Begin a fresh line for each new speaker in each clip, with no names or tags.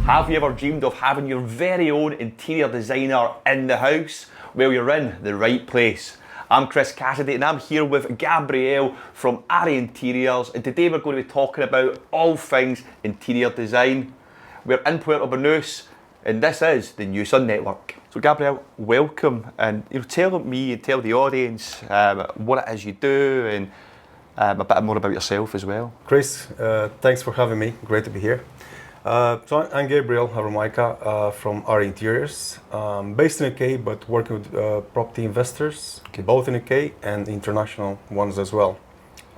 Have you ever dreamed of having your very own interior designer in the house? Well, you're in the right place. I'm Chris Cassidy and I'm here with Gabriel from ARI Interiors, and today we're going to be talking about all things interior design. We're in Puerto Banús and this is the NuSun Network. So Gabriel, welcome, and tell me and tell the audience what it is you do and a bit more about yourself as well.
Chris, thanks for having me. Great to be here. So I'm Gabriel from ARI Interiors, based in UK, but working with property investors, both in UK and international ones as well,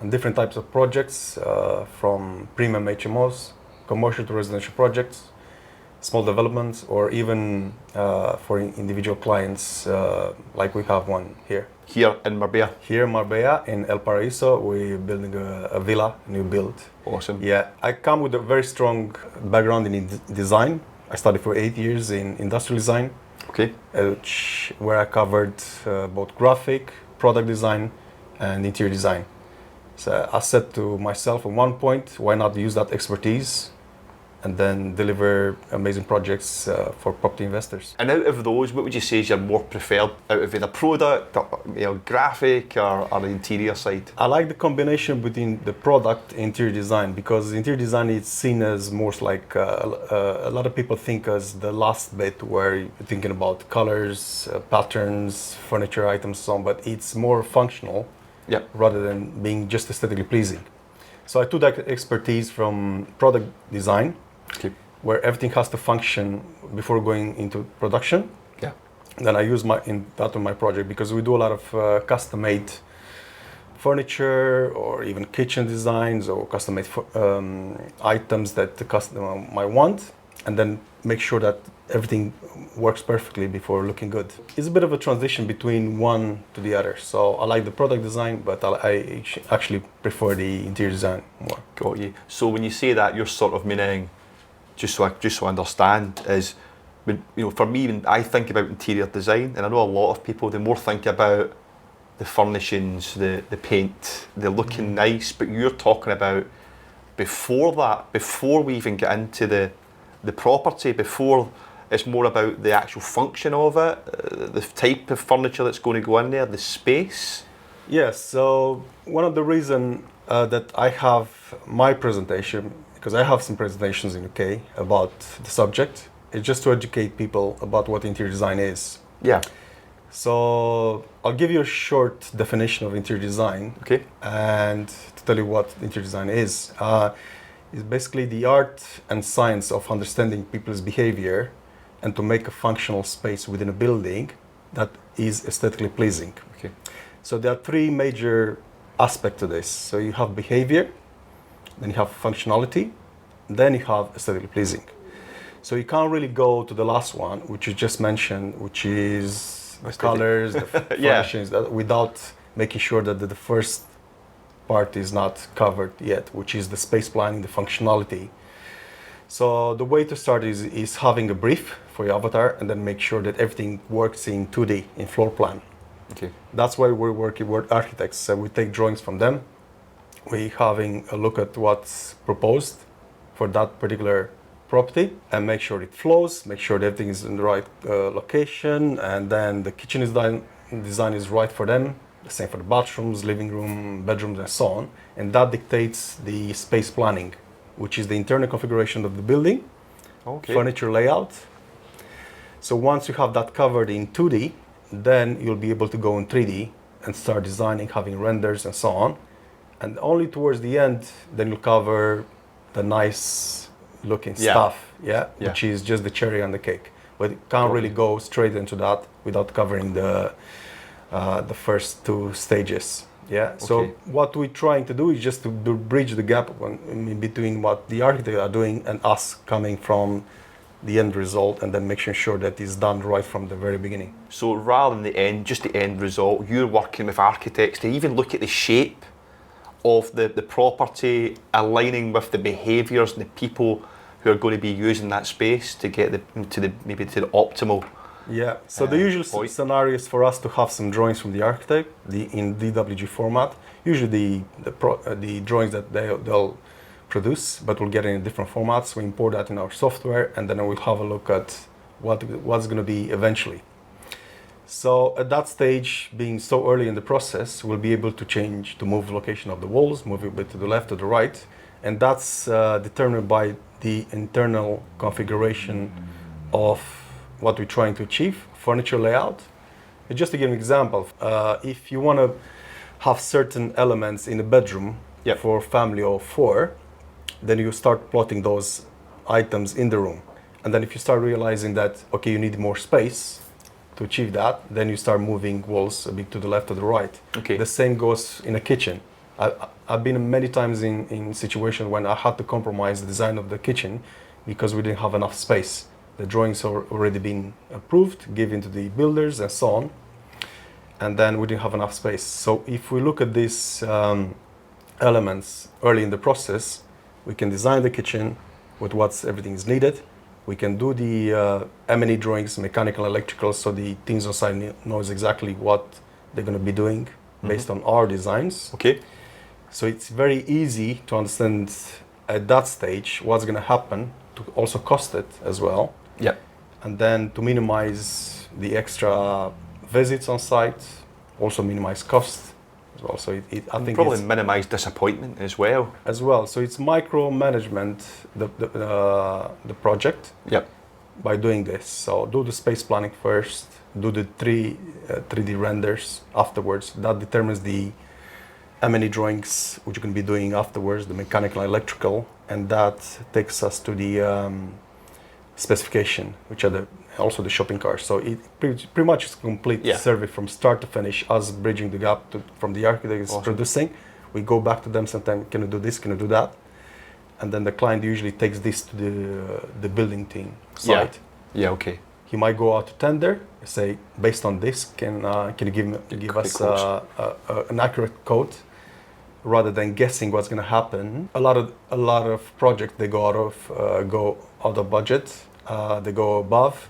on different types of projects, from premium HMOs, commercial to residential projects, small developments, or even for individual clients, like we have one here.
Here in Marbella?
Here in Marbella, in El Paraíso, we're building a villa, new build.
Awesome.
Yeah, I come with a very strong background in design. I studied for 8 years in industrial design, where I covered both graphic, product design, and interior design. So I said to myself at one point, why not use that expertise and then deliver amazing projects for property investors.
And out of those, what would you say is your more preferred out of the product, or, graphic, or the interior side?
I like the combination between the product and interior design, because interior design is seen as more like a lot of people think as the last bit where you're thinking about colors, patterns, furniture items, so on, but it's more functional rather than being just aesthetically pleasing. So I took that expertise from product design, where everything has to function before going into production.
Yeah.
Then I use that on my project, because we do a lot of custom-made furniture or even kitchen designs or custom-made items that the customer might want, and then make sure that everything works perfectly before looking good. It's a bit of a transition between one to the other. So I like the product design, but I actually prefer the interior design more.
Got you. So when you say that, you're sort of meaning, just so I understand, is when, for me, when I think about interior design, and I know a lot of people, they more think about the furnishings, the paint, they're looking nice, but you're talking about before that, before we even get into the property, before it's more about the actual function of it, the type of furniture that's going to go in there, the space.
Yes, so one of the reasons that I have my presentation, because I have some presentations in UK about the subject, is just to educate people about what interior design is.
Yeah.
So I'll give you a short definition of interior design.
Okay.
And to tell you what interior design is. It's basically the art and science of understanding people's behavior and to make a functional space within a building that is aesthetically pleasing.
Okay.
So there are three major aspects to this. So you have behavior, then you have functionality, then you have aesthetically pleasing. So you can't really go to the last one, which you just mentioned, which is the colors, the furnishings, without making sure that the first part is not covered yet, which is the space planning, the functionality. So the way to start is having a brief for your avatar and then make sure that everything works in 2D, in floor plan.
Okay.
That's why we're working with architects. So we take drawings from them. We're having a look at what's proposed for that particular property and make sure it flows, make sure that everything is in the right location, and then the kitchen design is right for them. The same for the bathrooms, living room, bedrooms, and so on. And that dictates the space planning, which is the internal configuration of the building, furniture layout. So once you have that covered in 2D, then you'll be able to go in 3D and start designing, having renders and so on. And only towards the end, then you'll cover the nice looking stuff, which is just the cherry on the cake. But you can't really go straight into that without covering the first two stages. So what we're trying to do is just to bridge the gap in between what the architects are doing and us coming from the end result, and then making sure that it's done right from the very beginning.
So rather than the end, just the end result, you're working with architects to even look at the shape of the property, aligning with the behaviours and the people who are going to be using that space to get to the optimal.
Yeah, so the usual scenario is for us to have some drawings from the architect in DWG format. Usually the drawings that they'll produce, but we'll get it in different formats. We import that in our software, and then we'll have a look at what's going to be eventually. So at that stage, being so early in the process, we'll be able to move the location of the walls, move it a bit to the left or the right, and that's determined by the internal configuration of what we're trying to achieve, furniture layout. Just to give an example, if you want to have certain elements in a bedroom for family of 4, then you start plotting those items in the room. And then if you start realizing that, okay, you need more space to achieve that, then you start moving walls a bit to the left or the right.
Okay.
The same goes in a kitchen. I've been many times in situations when I had to compromise the design of the kitchen because we didn't have enough space. The drawings are already been approved, given to the builders and so on, and then we didn't have enough space. So if we look at these elements early in the process, we can design the kitchen with everything is needed. We can do the M&E drawings, mechanical, electrical, so the teams on site knows exactly what they're going to be doing based on our designs.
Okay.
So it's very easy to understand at that stage what's going to happen, to also cost it as well.
Yeah.
And then to minimize the extra visits on site, also minimize cost as well. So I think
probably minimize disappointment as well.
So it's micromanagement the project.
Yep.
By doing this. So do the space planning first, do the 3D renders afterwards. That determines the M&E drawings, which you can be doing afterwards, the mechanical and electrical, and that takes us to the specification, which are also the shopping carts. So it pretty much is a complete survey from start to finish, us bridging the gap from the architects producing. We go back to them sometimes, can you do this, can you do that? And then the client usually takes this to the building team site.
Yeah, okay.
He might go out to tender, say, based on this, can you give us an accurate quote, rather than guessing what's going to happen. A lot of projects, they go out of budget, they go above,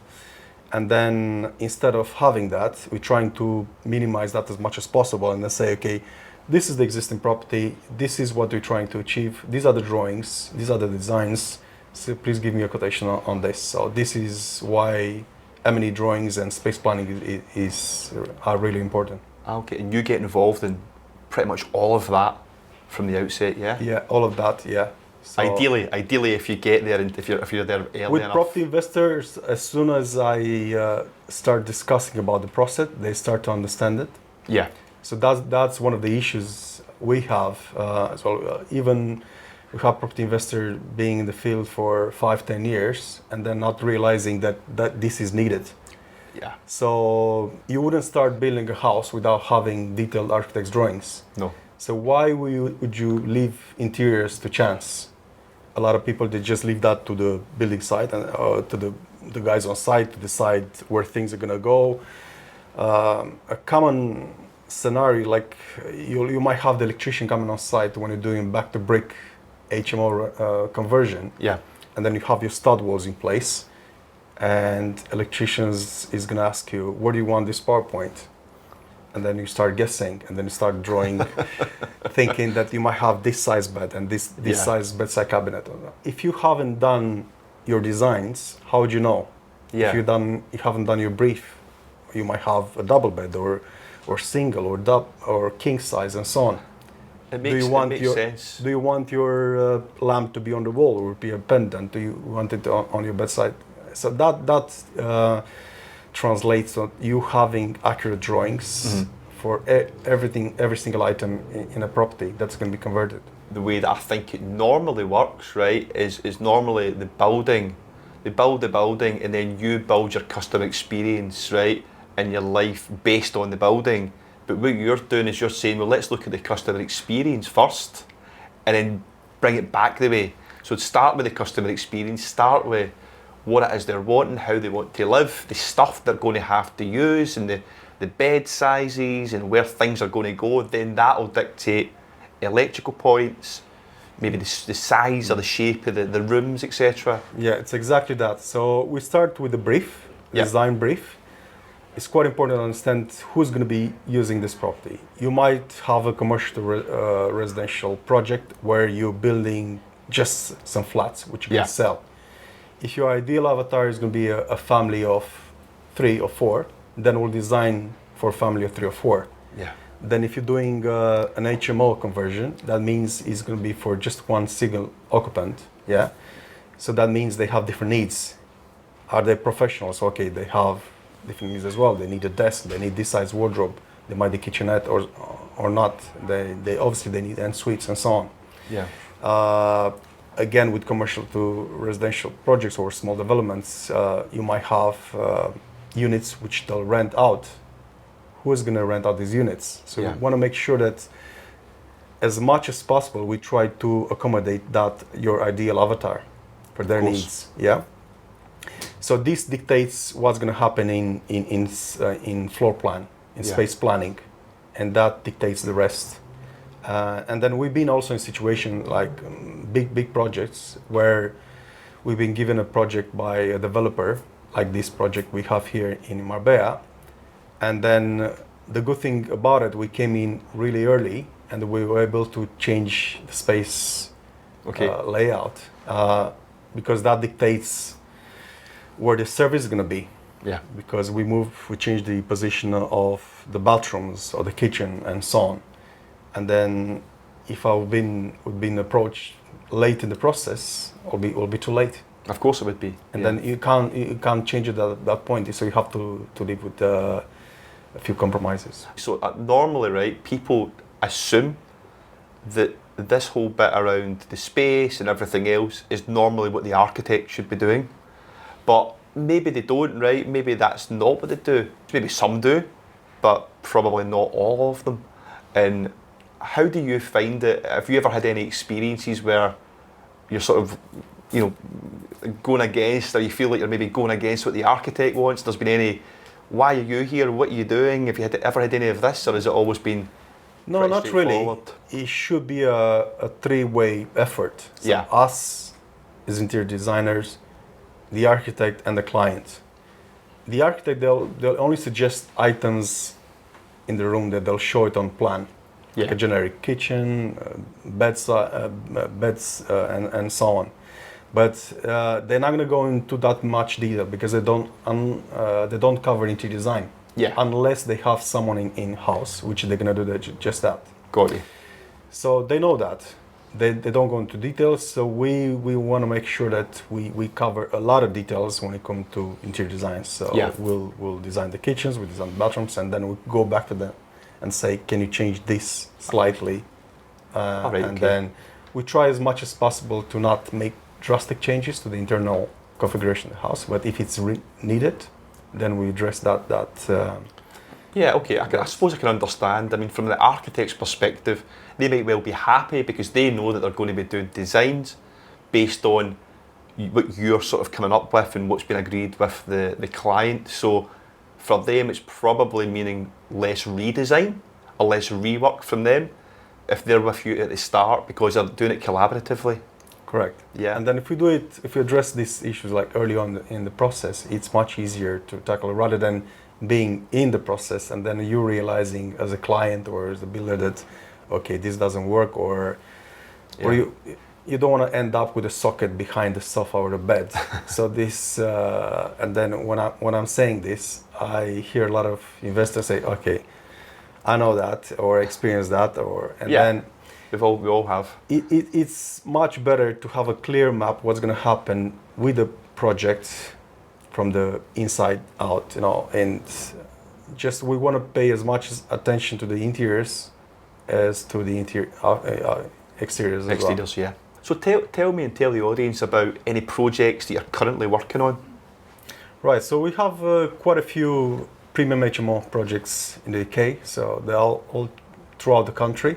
and then instead of having that, we're trying to minimize that as much as possible, and then say, okay, this is the existing property, this is what we're trying to achieve, these are the drawings, these are the designs, so please give me a quotation on this. So this is why M&E drawings and space planning are really important.
Okay, and you get involved in pretty much all of that from the outset, yeah?
Yeah, all of that, yeah. So
ideally, if you get there and if you're there early
with
enough.
property investors, as soon as I start discussing about the process, they start to understand it.
Yeah.
So that's one of the issues we have as well. Even we have property investor being in the field for 5-10 years and then not realizing that this is needed.
Yeah.
So you wouldn't start building a house without having detailed architect's drawings.
No.
So why would you leave interiors to chance? A lot of people, they just leave that to the building site and to the guys on site to decide where things are going to go. A common scenario, like you might have the electrician coming on site when you're doing back to brick HMO conversion.
Yeah.
And then you have your stud walls in place, and electricians is going to ask you, where do you want this power point? And then you start guessing, and then you start drawing, thinking that you might have this size bed and this size bedside cabinet. If you haven't done your designs, how would you know?
Yeah.
If you haven't done your brief, you might have a double bed or single or king size and so on.
It makes sense.
Do you want your lamp to be on the wall or be a pendant? Do you want it on your bedside? So that translates to you having accurate drawings for every single item in a property that's going to be converted.
The way that I think it normally works, right, is normally they build the building and then you build your customer experience, right, in your life based on the building. But what you're doing is you're saying, well, let's look at the customer experience first and then bring it back the way. So start with the customer experience, start with what it is they're wanting, how they want to live, the stuff they're going to have to use, and the bed sizes and where things are going to go. Then that'll dictate electrical points, maybe the size or the shape of the rooms, etc.
Yeah, it's exactly that. So we start with the brief, design brief. It's quite important to understand who's going to be using this property. You might have a commercial residential project where you're building just some flats which you can sell. If your ideal avatar is going to be a family of 3 or 4, then we'll design for a family of 3 or 4.
Yeah.
Then if you're doing an HMO conversion, that means it's going to be for just one single occupant. Yeah. So that means they have different needs. Are they professionals? Okay, they have different needs as well. They need a desk. They need this size wardrobe. They might be kitchenette or not. They obviously they need en suites and so on.
Yeah.
Again, with commercial to residential projects or small developments, you might have units which they'll rent out. Who is going to rent out these units? So we want to make sure that as much as possible, we try to accommodate that your ideal avatar for their needs. Yeah. So this dictates what's going to happen in floor plan, in space planning, and that dictates the rest. And then we've been also in situation like big projects where we've been given a project by a developer, like this project we have here in Marbella. And then the good thing about it, we came in really early and we were able to change the space layout because that dictates where the service is going to be.
Yeah.
Because we changed the position of the bathrooms or the kitchen and so on. And then if I've been approached late in the process, it'll be too late.
Of course it would be.
And then you can't change it at that point. So you have to live with a few compromises.
So normally, right, people assume that this whole bit around the space and everything else is normally what the architect should be doing. But maybe they don't, right? Maybe that's not what they do. Maybe some do, but probably not all of them. And how do you find it? Have you ever had any experiences where you're sort of, going against, or you feel like you're maybe going against what the architect wants? There's been any, why are you here? What are you doing? Have you ever had any of this, or has it always been?
No, not really. It should be a three-way effort. So us as interior designers, the architect and the client. The architect, they'll only suggest items in the room that they'll show it on plan. Like a generic kitchen, beds, and so on. But they're not going to go into that much detail because they don't cover interior design.
Yeah.
Unless they have someone in house, which they're going to do just that.
Got you.
So they know that. They don't go into details. So we want to make sure that we cover a lot of details when it comes to interior design. So we'll design the kitchens, we design the bathrooms, and then we go back to them and say, can you change this slightly? Then we try as much as possible to not make drastic changes to the internal configuration of the house. But if it's needed, then we address that.
I suppose I can understand. I mean, from the architect's perspective, they might well be happy because they know that they're going to be doing designs based on what you're sort of coming up with and what's been agreed with the client. So for them, it's probably meaning less redesign or less rework from them if they're with you at the start because they're doing it collaboratively.
Correct.
Yeah.
And then if we address these issues like early on in the process, it's much easier to tackle rather than being in the process and then you realizing as a client or as a builder that, okay, this doesn't work or you don't want to end up with a socket behind the sofa or the bed. So this, and then when I'm saying this, I hear a lot of investors say, okay, I know that or experience that then
we all have.
It's much better to have a clear map what's going to happen with the project from the inside out, and just we want to pay as much attention to the interiors as to the exteriors as well.
Yeah. So tell me and tell the audience about any projects that you're currently working on.
Right, so we have quite a few premium HMO projects in the UK, so they're all throughout the country.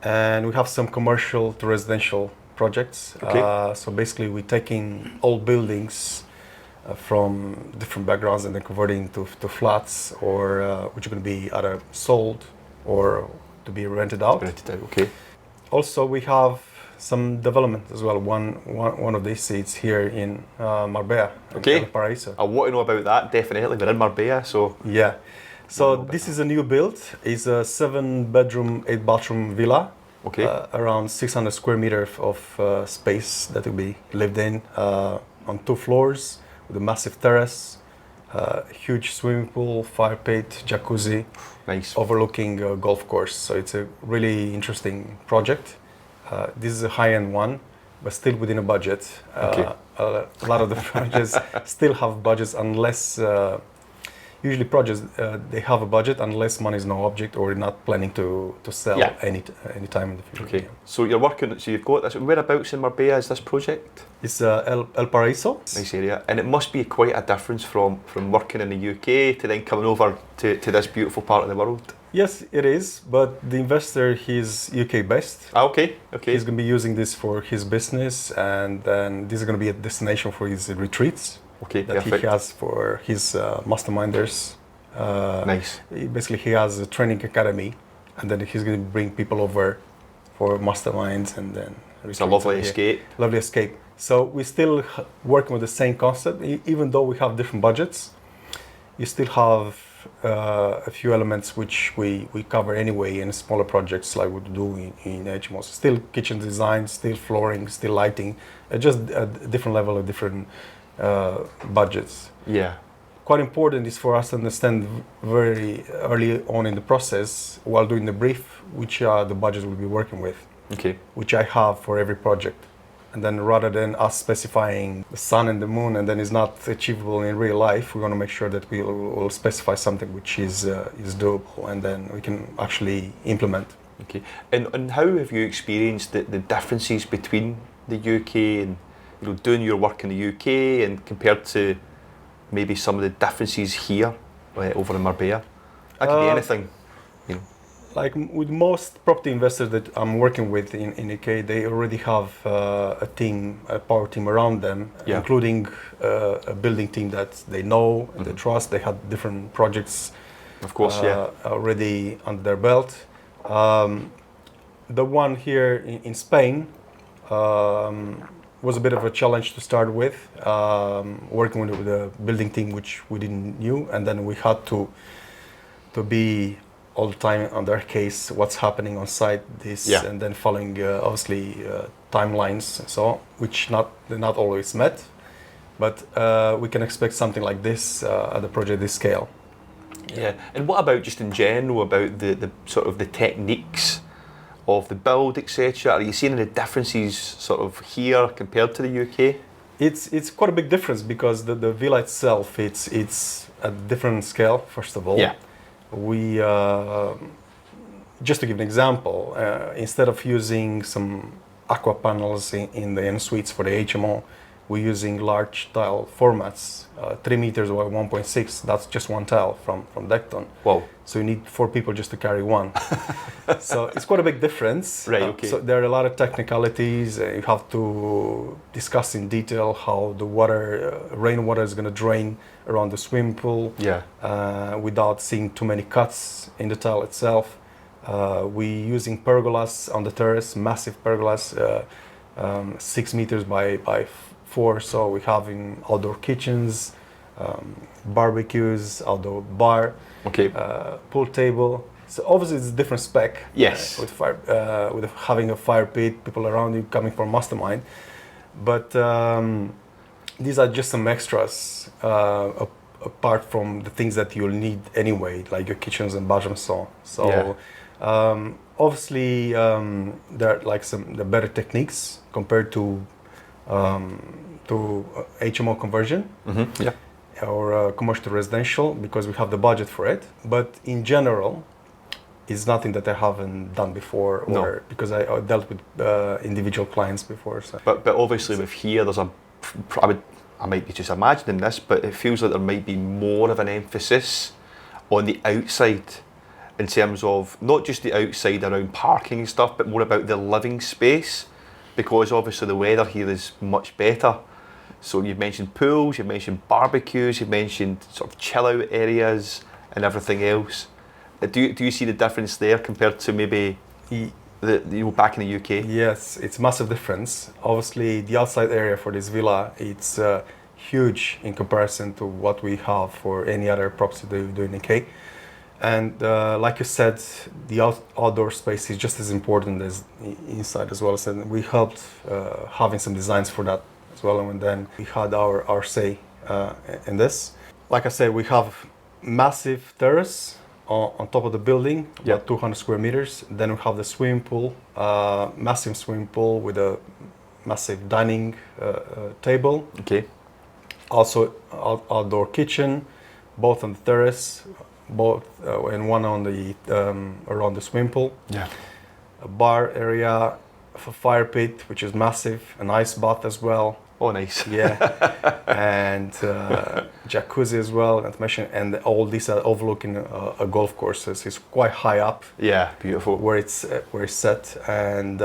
And we have some commercial to residential projects.
Okay.
So basically we're taking old buildings from different backgrounds and then converting to flats or which are going to be either sold or to be rented out.
Okay.
Also we have some development as well. One of these seats here in Marbella.
Okay.
Paraíso.
I want to know about that, definitely. We're in Marbella, so...
Yeah. So this is a new build. It's a 7-bedroom, 8-bathroom villa.
Okay.
Around 600 square meters of space that will be lived in on 2 floors with a massive terrace, huge swimming pool, fire pit, jacuzzi,
Nice.
overlooking a golf course. So it's a really interesting project. This is a high-end one, but still within a budget.
Okay.
A lot of the projects still have budgets unless usually projects they have a budget unless money is no object or you're not planning to sell any time in the future.
Okay. So you're working. So you've got this. Whereabouts in Marbella is this project?
It's El Paraíso.
Nice area, and it must be quite a difference from working in the UK to then coming over to this beautiful part of the world.
Yes, it is, but the investor, he's UK based.
Ah, okay. Okay.
He's going to be using this for his business, and then this is going to be a destination for his retreats.
Okay.
That
Perfect.
he has for his masterminders.
Nice.
Basically, he has a training academy, and then he's going to bring people over for masterminds, and then
It's a lovely escape.
Lovely escape. So we're still working with the same concept, even though we have different budgets. You still have a few elements which we cover anyway in smaller projects like we do in HMOs. Still kitchen design, still flooring, still lighting, just a different level of different budgets.
Yeah.
Quite important is for us to understand very early on in the process, while doing the brief, which are the budgets we'll be working with.
Okay.
Which I have for every project. And then rather than us specifying the sun and the moon and then it's not achievable in real life, we want to make sure that we'll specify something which is doable and then we can actually implement.
Okay. And how have you experienced the differences between the UK and doing your work in the UK and compared to maybe some of the differences here over in Marbella? That could be anything.
Like with most property investors that I'm working with in UK, they already have a team, a power team around them, including a building team that they know and they trust. They had different projects,
of course,
already under their belt. The one here in Spain was a bit of a challenge to start with, working with a building team which we didn't knew, and then we had to be all the time on their case, what's happening on site, and then following obviously timelines and so on, which they're not always met, but we can expect something like this at a project this scale.
Yeah, and what about just in general about the sort of the techniques of the build, etc.? Are you seeing any differences sort of here compared to the UK?
It's quite a big difference because the villa itself, it's a different scale, first of all.
Yeah.
We, just to give an example, instead of using some aqua panels in the en suites for the HMO, we're using large tile formats, 3 meters by 1.6. That's just one tile from Decton.
Wow.
So you need 4 people just to carry one. So it's quite a big difference.
Right, okay.
So there are a lot of technicalities. You have to discuss in detail how the water, rainwater is going to drain around the swimming pool without seeing too many cuts in the tile itself. We're using pergolas on the terrace, massive pergolas, 6 meters by 4. So we have in outdoor kitchens, barbecues, outdoor bar, pool table. So obviously it's a different spec.
Yes.
With fire, with having a fire pit, people around you coming from mastermind, but these are just some extras apart from the things that you'll need anyway, like your kitchens and bathrooms, so on. So obviously there are like the better techniques compared to HMO conversion.
Mm-hmm. Yeah.
Or commercial to residential, because we have the budget for it. But in general, it's nothing that I haven't done before, or because I dealt with individual clients before. So.
But obviously with here, there's I might be just imagining this, but it feels like there might be more of an emphasis on the outside in terms of not just the outside around parking and stuff, but more about the living space, because obviously the weather here is much better. So you've mentioned pools, you've mentioned barbecues, you've mentioned sort of chill out areas and everything else. Do you see the difference there compared to maybe back in the UK?
Yes, it's a massive difference. Obviously, the outside area for this villa, it's huge in comparison to what we have for any other property that we do in UK. And like you said, the outdoor space is just as important as inside as well. So we helped having some designs for that as well. And then we had our say in this. Like I said, we have massive terrace on top of the building, about 200 square meters. Then we have the swimming pool, massive swimming pool with a massive dining table.
Okay.
Also outdoor kitchen, both on the terrace, both and one on the around the swimming pool.
Yeah.
A bar area, a fire pit, which is massive, an ice bath as well.
Oh, nice.
Yeah, and jacuzzi as well, and all these are overlooking a golf course. So it's quite high up.
Yeah, beautiful.
Where it's set, and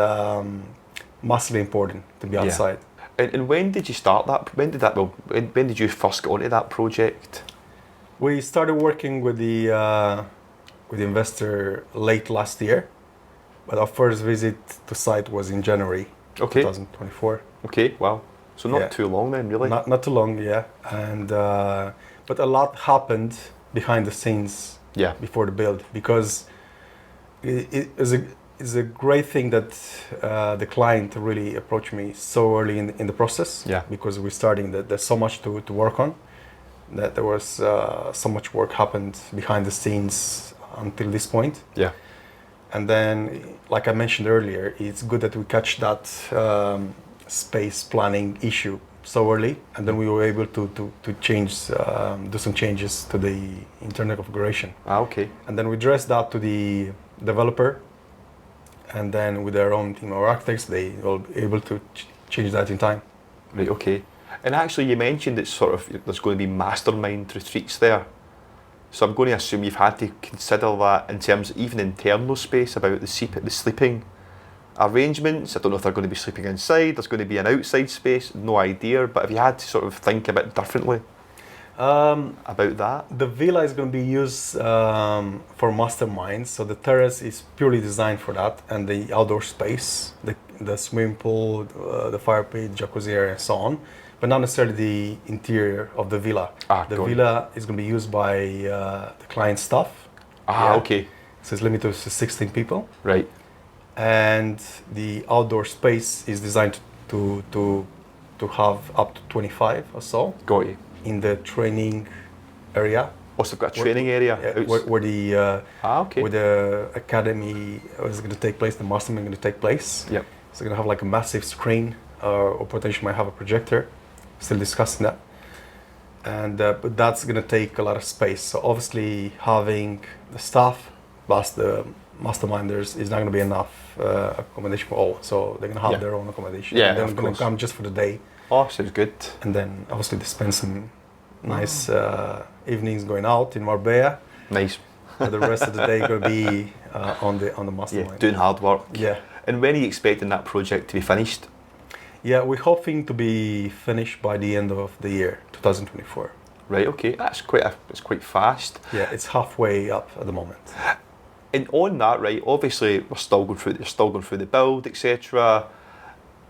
massively important to be outside.
And when did you start that? When did you first get onto that project?
We started working with the investor late last year, but our first visit to site was in January 2024.
Okay, wow. So not too long then, really?
Not too long, yeah. And but a lot happened behind the scenes before the build, because it is a great thing that the client really approached me so early in the process.
Yeah.
Because we're starting there's so much to work on, that there was so much work happened behind the scenes until this point. Yeah. And then, like I mentioned earlier, it's good that we catch that space planning issue so early, and then we were able to change, do some changes to the internal configuration.
Okay.
And then we addressed that to the developer, and then with their own team of architects, they were able to change that in time.
Right, okay. And actually you mentioned it's sort of, there's going to be mastermind retreats there. So I'm going to assume you've had to consider that in terms of even internal space, about the sleeping arrangements. I don't know if they're going to be sleeping inside, there's going to be an outside space, no idea, but have you had to sort of think a bit differently about that?
The villa is going to be used for masterminds, so the terrace is purely designed for that, and the outdoor space, the swimming pool, the fire pit, jacuzzi area, and so on, but not necessarily the interior of the villa. The villa is going to be used by the client staff.
Okay.
So it's limited to 16 people.
Right.
And the outdoor space is designed to have up to 25 or so.
Got you.
In the training area.
Also got a training area?
Where the academy is going to take place, the mastermind is going to take place.
Yep.
So going to have like a massive screen, or potentially might have a projector. Still discussing that. And but that's going to take a lot of space. So obviously having the staff plus the masterminders is not going to be enough accommodation for all. So they're going to have their own accommodation.
Yeah,
and they're going to come just for the day.
Oh, sounds good.
And then obviously they spend some nice evenings going out in Marbella.
Nice.
But the rest of the day going to be on the mastermind.
Yeah, doing hard work.
Yeah.
And when are you expecting that project to be finished?
Yeah, we're hoping to be finished by the end of the year, 2024.
Right. Okay. That's quite fast.
Yeah, it's halfway up at the moment.
And on that, right, obviously you're still going through the build, etc.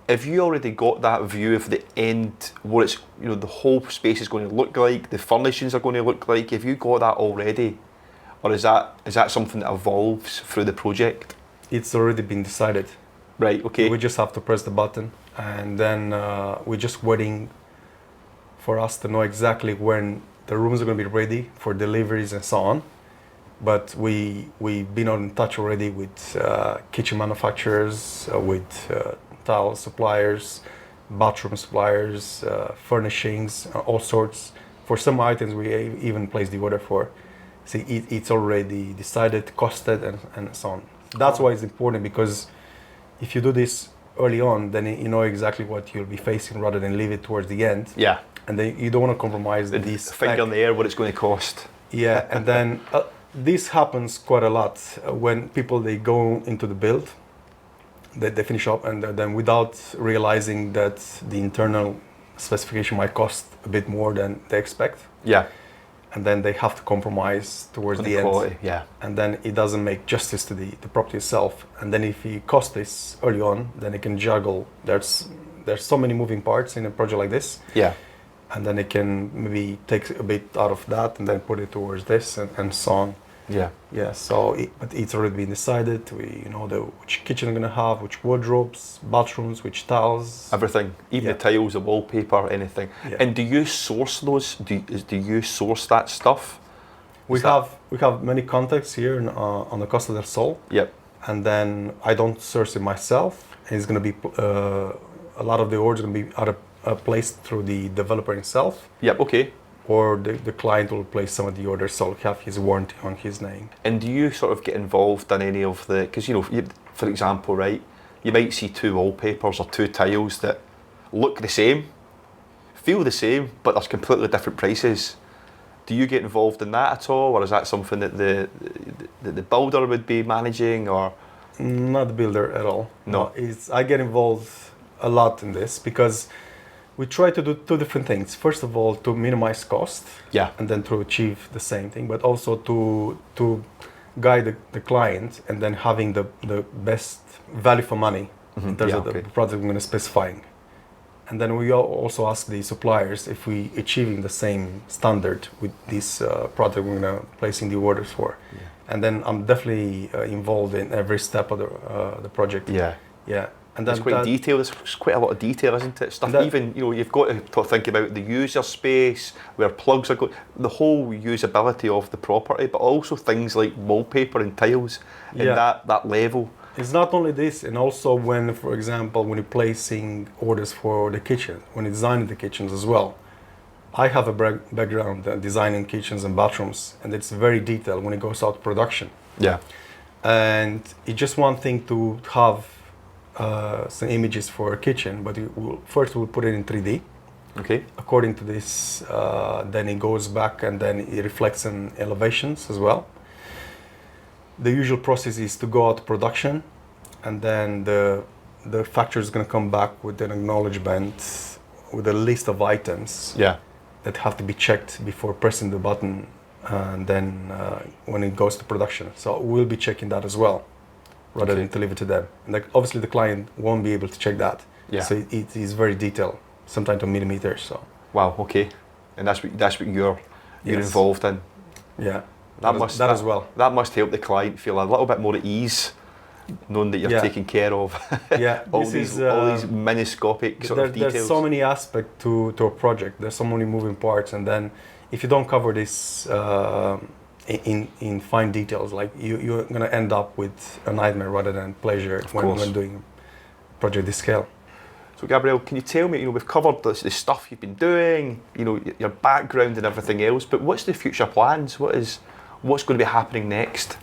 Have you already got that view of the end, what it's, the whole space is going to look like, the furnishings are going to look like? Have you got that already, or is that something that evolves through the project?
It's already been decided.
Right. Okay.
We just have to press the button, and then we're just waiting for us to know exactly when the rooms are going to be ready for deliveries and so on. But we've been in touch already with kitchen manufacturers, with tile suppliers, bathroom suppliers, furnishings, all sorts. For some items we even placed the order for. See, it's already decided, costed, and so on. That's why it's important, because if you do this early on, then you know exactly what you'll be facing rather than leave it towards the end.
Yeah.
And then you don't want to compromise this
finger in the air what it's going to cost.
Yeah, and then this happens quite a lot when people, they go into the build, they finish up, and then without realizing that the internal specification might cost a bit more than they expect.
Yeah.
And then they have to compromise towards the
quality,
end.
Yeah.
And then it doesn't make justice to the property itself. And then if you cost this early on, then it can juggle. There's so many moving parts in a project like this.
Yeah.
And then it can maybe take a bit out of that and then put it towards this and so on.
Yeah.
Yeah, so but it's already been decided. We know which kitchen we're gonna have, which wardrobes, bathrooms, which tiles.
Everything, even
Yeah.
the tiles, the wallpaper, anything.
Yeah.
And do you source those? Do you source that stuff?
We have many contacts here on the Costa del Sol.
Yep.
And then I don't source it myself. It's gonna be a lot of the orders gonna be either placed through the developer himself.
Yep. Okay.
Or the client will place some of the orders, so he'll have his warranty on his name.
And do you sort of get involved in any of the? Because for example, right, you might see two wallpapers or two tiles that look the same, feel the same, but there's completely different prices. Do you get involved in that at all, or is that something that the builder would be managing, or?
Not the builder at all.
No.
I get involved a lot in this because we try to do two different things. First of all, to minimize cost,
Yeah.
and then to achieve the same thing, but also to guide the client and then having the best value for money in terms of the product we're going to specifying. And then we also ask the suppliers if we achieving the same standard with this product we're going to placing the orders for.
Yeah.
And then I'm definitely involved in every step of the project.
Yeah.
Yeah. And
It's quite detailed. There's quite a lot of detail, isn't it? Stuff. Even you've got to think about the user space, where plugs are going, the whole usability of the property, but also things like wallpaper and tiles, and that level.
It's not only this, and also when, for example, when you're placing orders for the kitchen, when you're designing the kitchens as well. I have a background designing kitchens and bathrooms, and it's very detailed when it goes out to production.
Yeah.
And it's just one thing to have some images for a kitchen, but first we'll put it in 3D.
Okay.
According to this, then it goes back and then it reflects in elevations as well. The usual process is to go out to production, and then the factory is going to come back with an acknowledgement with a list of items that have to be checked before pressing the button, and then when it goes to production. So we'll be checking that as well, rather than to leave it to them. And obviously the client won't be able to check that.
Yeah.
So it is very detailed, sometimes to millimeters. So.
Wow. Okay. And that's what you're involved in.
Yeah.
That
as well.
That must help the client feel a little bit more at ease, knowing that you're taking care of all these minuscopic sort of details.
There's so many aspects to a project. There's so many moving parts, and then if you don't cover this in fine details, like you're gonna end up with a nightmare rather than pleasure when doing a project this scale.
So Gabriel, can you tell me, we've covered the stuff you've been doing, your background and everything else, but what's the future plans? What's going to be happening next?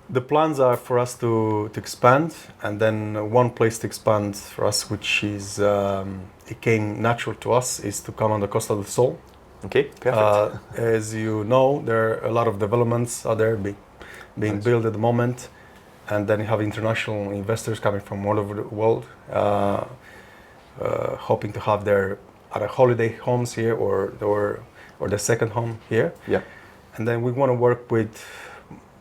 The plans are for us to expand, and then one place to expand for us, which is it came natural to us, is to come on the Costa del Sol.
Okay, perfect.
As you know, there are a lot of developments out there being built at the moment, and then you have international investors coming from all over the world, hoping to have their either holiday homes here or their second home here.
Yeah.
And then we want to work with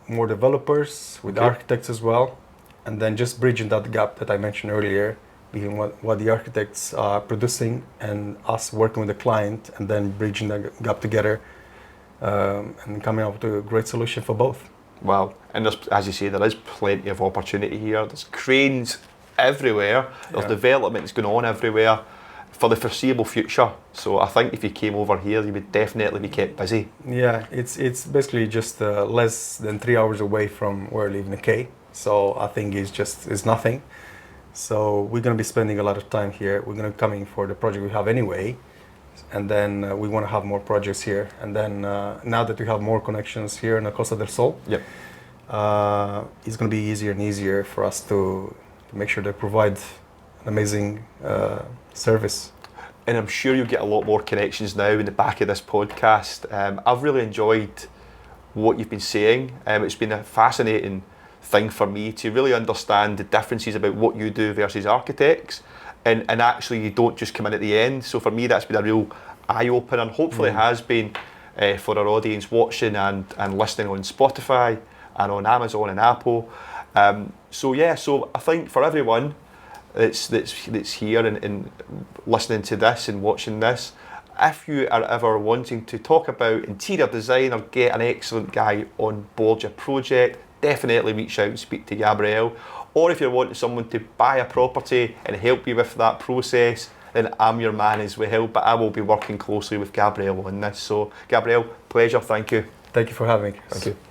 more developers, with architects as well, and then just bridging that gap that I mentioned earlier between what the architects are producing and us working with the client, and then bridging that gap together and coming up with a great solution for both.
Wow. And as you say, there is plenty of opportunity here. There's cranes everywhere. There's developments going on everywhere for the foreseeable future. So I think if you came over here, you would definitely be kept busy.
Yeah, it's basically just less than 3 hours away from where I live in the K. So I think it's nothing. So we're going to be spending a lot of time here. We're going to be coming for the project we have anyway. And then we want to have more projects here. And then now that we have more connections here in the Costa del Sol, it's going to be easier and easier for us to make sure they provide an amazing service.
And I'm sure you'll get a lot more connections now in the back of this podcast. I've really enjoyed what you've been saying. It's been a fascinating thing for me to really understand the differences about what you do versus architects, and actually you don't just come in at the end. So for me, that's been a real eye-opener, and hopefully it has been for our audience watching and listening on Spotify and on Amazon and Apple. So I think for everyone that's here and listening to this and watching this, if you are ever wanting to talk about interior design or get an excellent guy on board your project, definitely reach out and speak to Gabriel. Or if you're wanting someone to buy a property and help you with that process, then I'm your man as well, but I will be working closely with Gabriel on this. So Gabriel, pleasure, thank you.
Thank you for having me.
Thank you.